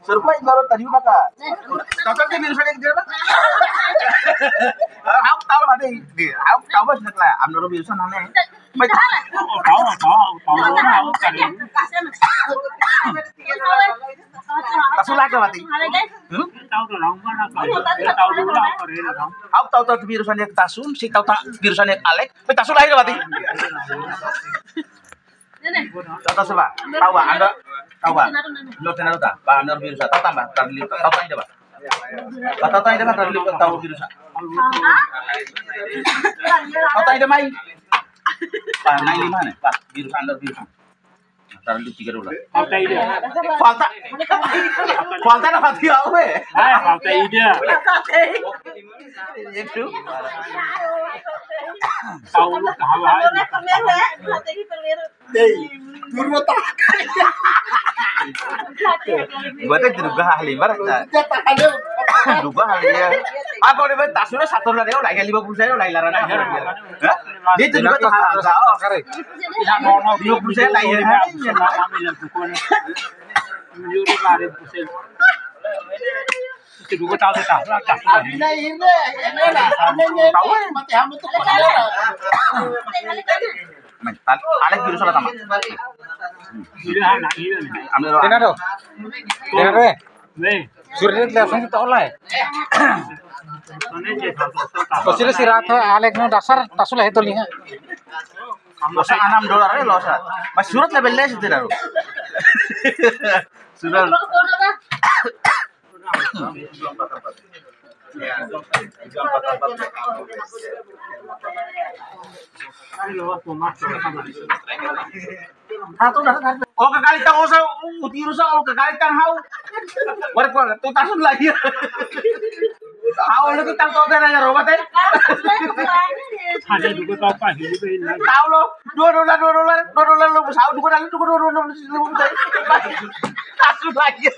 Surprise baru tadi maka. Tahu kan biru sana dia. Aku tahu ada di. Aku tahu bos nak lah. Amno biru sana ne. Tahu kan. Tasulah ke mati. Tahu tahu biru sana tasun, si tahu biru sana Alek. Tasulah ke mati. Tahu sebab. Tahu Anda tahu ba? Lo tenar ta? Ba Anda biru sana tahu tambah. Tahu tanya dah ba? Tahu tanya dah ba? Tahu biru sana. Tahu tanya dah mai. Pak, naik 5 nih, Pak. Biru sana biru sana. Taruh di 3 dulu. Falta ide. Falta apa dia we? Falta ide. Itu. Tahu hawa. Turbo tak. Buatnya juga ahli barat. Juga ahli ya. Aku udah tasnya satu lah dia udah 50 saya udah larang aja. Dia itu juga tuh hal oh kare. Tidak mau 50 saya lah ya. Itu juga tahu tak? Ini lah. Tahu mati hamu tuh mental, Alek biru salah sama. Tenar do. Tenar we. Surya langsung kita oleh. Kosile sirat Alek no dasar tasulah itu lihat. Masa $6 loss. Mas surat level less itu dah. Surat. Oh kakali tang osa utiru sa oh kakali tang hau. War tu tasun lagi. Hau lu tang to na robot eh. Ada juga tahu apa ini benar. Tahu lo $2 lo hau juga $2 tasun lagi.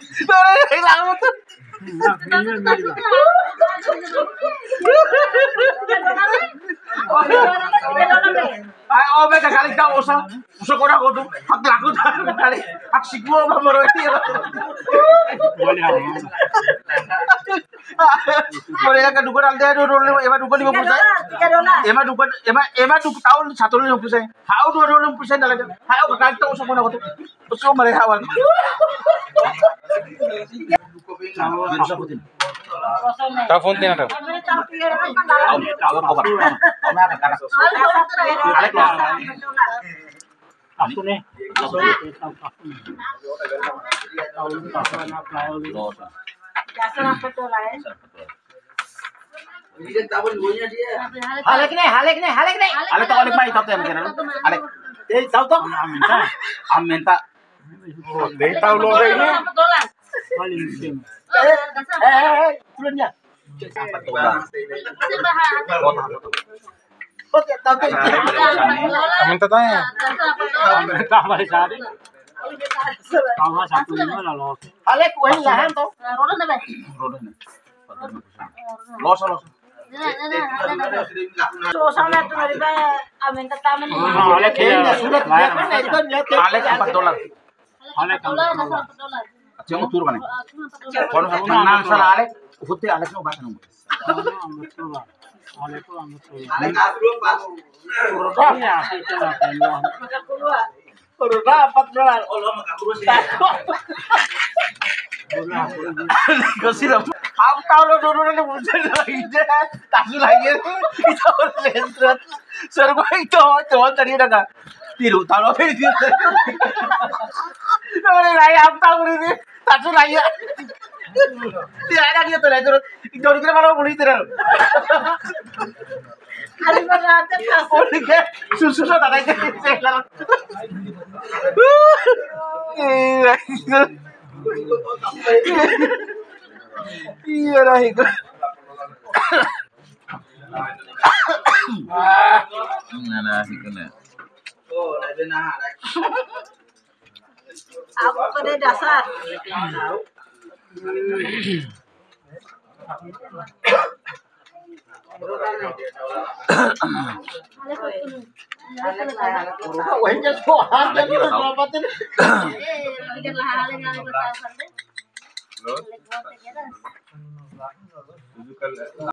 Hilang tuh. Oh, mereka kali tahu usah orang itu hak laku kali hak sigmo baru itu. Boleh kan dua orang dia dulu, emang dua 50 saya. Emang dua tahun 150 saya. Hau $2 dalam. Hau kali tahu usah orang itu. Usah mereka awal. Telepon tiada. Aku nih. Halek nih. Halek tak boleh main tahu yang macam Halek. Tahu tak? Aminta. Tahu lo ini. Bulannya. Minta tanya. Tambah sehari. Tambah 1.5 lah lo. Alek kuih lahan toh. Roda nih. Los. Suasana tuh dari bayar. Amin tetamen. Alek sudah Alek $4. Alek $4. Cuma tur mana? Kalau menang salah Alek, putih Alek no bahasa nomor. Alek tu ambil. Alek asro pas. Rodanya itu lah peluang. Roda $4. Allah makabur sih. Kau sih lah. Aku tahu lo dulu bukan lagi deh. Tasu lagi itu lentret. Serba itu tadi dah kan. Tiru tahu apa itu? Kalau lagi aku tahu ini. Tasu lagi. Tidak ada dia tuh lentret. Itu kita malah boleh terus. Kali berarti Boleh ke? Susu tak ada selar. Iya lah itu. Nah, itu nih. Oh, ada nah. aku pada dasar. Tujuh kali.